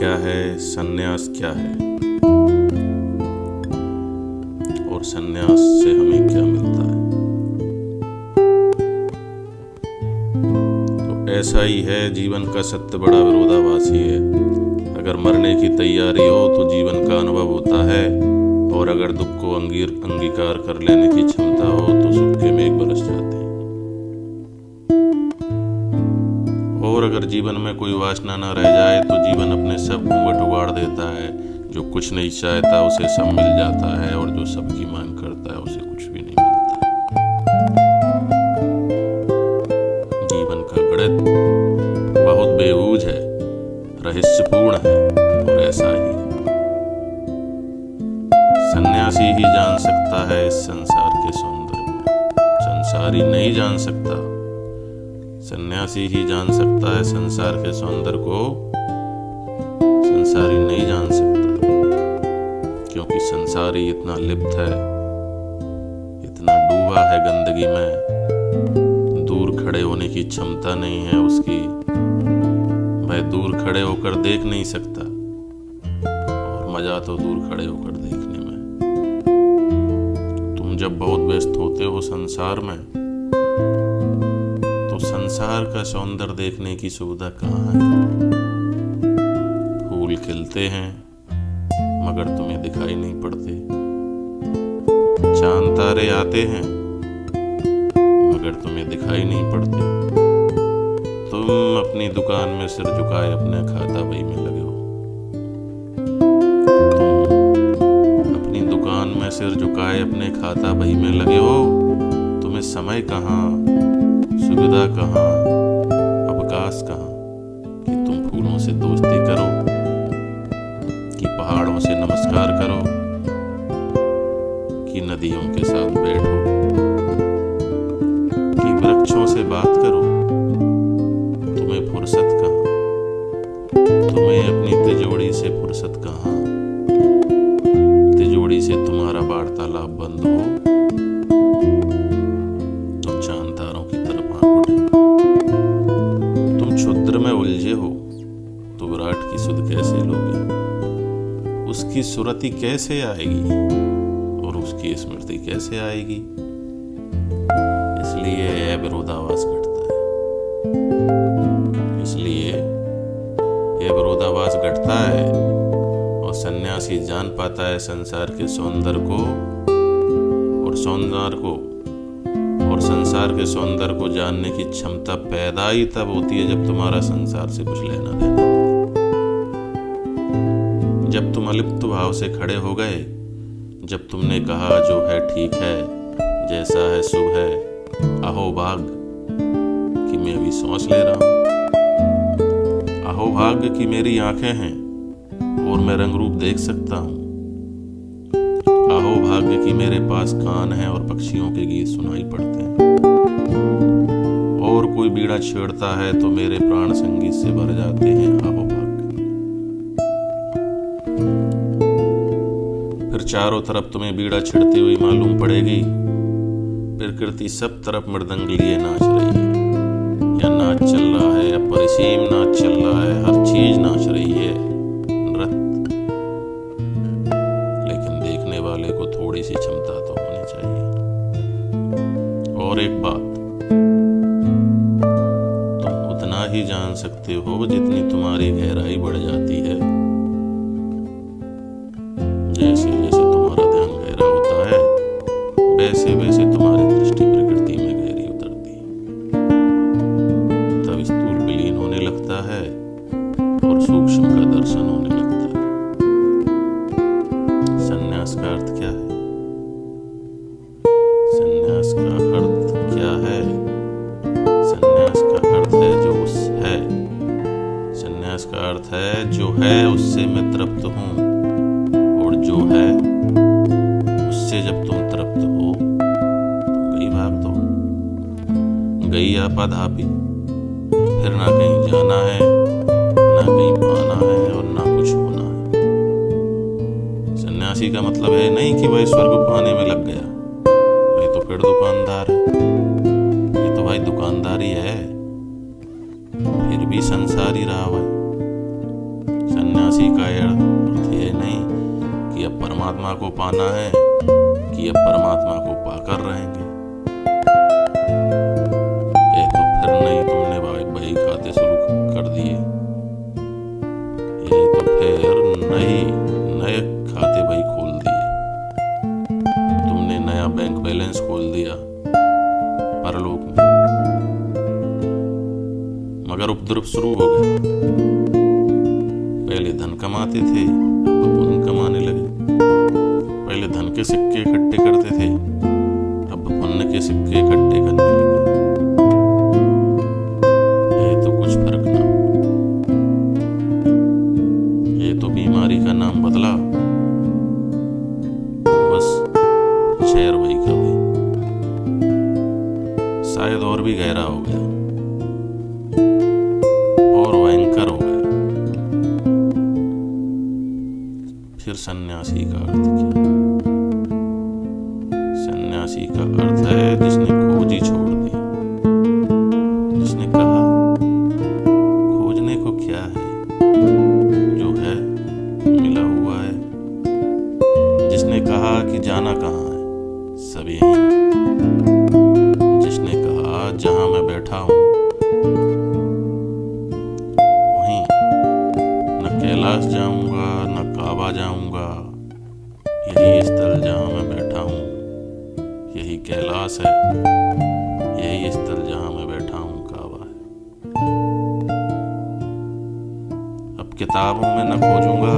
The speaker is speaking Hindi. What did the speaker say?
क्या है, संन्यास क्या है और संन्यास से हमें क्या मिलता है। तो ऐसा ही है, जीवन का सत्य बड़ा विरोधाभासी है। अगर मरने की तैयारी हो तो जीवन का अनुभव होता है, और अगर दुख को अंगीकार कर लेने की क्षमता हो तो सुख के मेघ बरस जाते हैं। और अगर जीवन में कोई वासना न रह जाए तो जीवन अपने सब घूंघट उगाड़ देता है। जो कुछ नहीं चाहता उसे सब मिल जाता है, और जो सबकी मांग करता है उसे कुछ भी नहीं मिलता। जीवन का गणित बहुत बेहूज है, रहस्यपूर्ण है, और ऐसा ही सन्यासी ही जान सकता है इस संसार के सौंदर्य को। संसारी नहीं जान सकता, सन्यासी ही जान सकता है संसार के सौंदर्य को। संसारी नहीं जान सकता, क्योंकि संसारी इतना लिप्त है, इतना डूबा है गंदगी में, दूर खड़े होने की क्षमता नहीं है उसकी। वह दूर खड़े होकर देख नहीं सकता, और मजा तो दूर खड़े होकर देखने में। तुम जब बहुत व्यस्त होते हो संसार में, तो संसार का सौंदर्य देखने की सुविधा कहाँ है। फूल खिलते हैं मगर तुम्हें दिखाई नहीं पड़ते, चांद तारे आते हैं मगर तुम्हें दिखाई नहीं पड़ते। तुम अपनी दुकान में सिर झुकाए अपने खाता बही में लगे हो। तुम अपनी दुकान में सिर झुकाए अपने खाता बही में लगे हो। तुम्हें समय कहाँ, सुविधा कहाँ, अवकाश कहाँ कि तुम फूलों से दोस्ती करो, कि पहाड़ों से नमस्कार करो, कि नदियों के साथ बैठो, कि वृक्षों से बात करो। तुम्हें फुर्सत कहाँ, तुम्हें अपनी तिजोरी से फुर्सत कहाँ। तिजोरी से तुम्हारा वार्तालाप बंद हो तो चांद तारों की तरफ आंख उठे। तुम क्षुद्र में उलझे हो तो विराट की सुध कैसे लोगे, उसकी सुरति कैसे आएगी और उसकी स्मृति कैसे आएगी। इसलिए यह विरोधाभास घटता है, इसलिए यह विरोधाभास घटता है, और सन्यासी जान पाता है संसार के सौंदर्य को, और संसार के सौंदर्य को जानने की क्षमता पैदा ही तब होती है जब तुम्हारा संसार से कुछ लेना देना। जब तुम अलिप्त भाव से खड़े हो गए, जब तुमने कहा जो है ठीक है, जैसा है शुभ है, अहो भाग्य कि मैं अभी सांस ले रहा हूं, अहो भाग्य कि मेरी आंखें हैं और मैं रंग रूप देख सकता हूं, अहो भाग्य कि मेरे पास कान है और पक्षियों के गीत सुनाई पड़ते हैं, और कोई बीड़ा छेड़ता है तो मेरे प्राण संगीत से भर जाते हैं। अहो भाग्य। फिर चारों तरफ तुम्हें बीड़ा छिड़ती हुई मालूम पड़ेगी। प्रकृति सब तरफ मृदंग लिए नाच रही है, या नाच चल रहा है, या परिसीम नाच चल रहा है, हर चीज नाच रही है, नृत्य। लेकिन देखने वाले को थोड़ी सी क्षमता तो होनी चाहिए। और एक बात, तुम उतना ही जान सकते हो जितनी तुम्हारी गहराई बढ़ जाती है। जैसे जैसे तुम्हारा ध्यान गहरा होता है, वैसे वैसे तुम्हारी दृष्टि प्रकृति में गहरी उतरती है। तब स्थूल विलीन होने लगता है और सूक्ष्म का दर्शन होने लगता है। संन्यास का अर्थ क्या है? संन्यास का अर्थ क्या है? संन्यास का अर्थ है जो उस है। संन्यास का अर्थ है जो है उससे मैं तृप्त हूँ, और जो है उससे जब तुम तृप्त हो तो गई भाग दो, गई आपाधापी। फिर ना कहीं जाना है, ना कहीं पाना है, और ना कुछ होना है। सन्यासी का मतलब है नहीं कि वह स्वर्ग पाने में लग गया, भाई तो फिर दुकानदार है, ये तो भाई दुकानदारी है, फिर भी संसारी रहा भाई। सन्यासी सन्यासी का अर्थ ये नहीं कि अब परमात्मा को पाना है कि अब परमात्मा को पाकर रहेंगे। ये तो फिर नहीं तुमने बही खाते शुरू कर दिए। ये तो फिर नए खाते बही खोल दिए। तुमने नया बैंक बैलेंस खोल दिया परलोक में। मगर उपद्रव शुरू हो गए। पहले धन कमाते थे, अब पुण्य कमाने लगे। पहले धन के सिक्के इकट्ठे करते थे, अब पुण्य के सिक्के इकट्ठे करने लगे। ये तो कुछ फर्क ना हुआ। ये तो बीमारी का नाम बदला, बस शहर वही का वही, शायद और भी गहरा हो गया और भयंकर हो गया। फिर सन्यासी का अर्थ क्या? सन्यासी का अर्थ है जिसने खोज ही छोड़ दी। जिसने कहा खोजने को क्या है, जो है मिला हुआ है। जिसने कहा कि जाना कहाँ है, सब यहीं। जिसने कहा जहां मैं बैठा हूं वहीं, न कैलाश जाऊंगा न काबा जाऊंगा। यही स्थल जहां मैं बैठा हूं, यही कैलाश है। यही स्थल जहां मैं बैठा हूं काबा है। अब किताबों में न खोजूंगा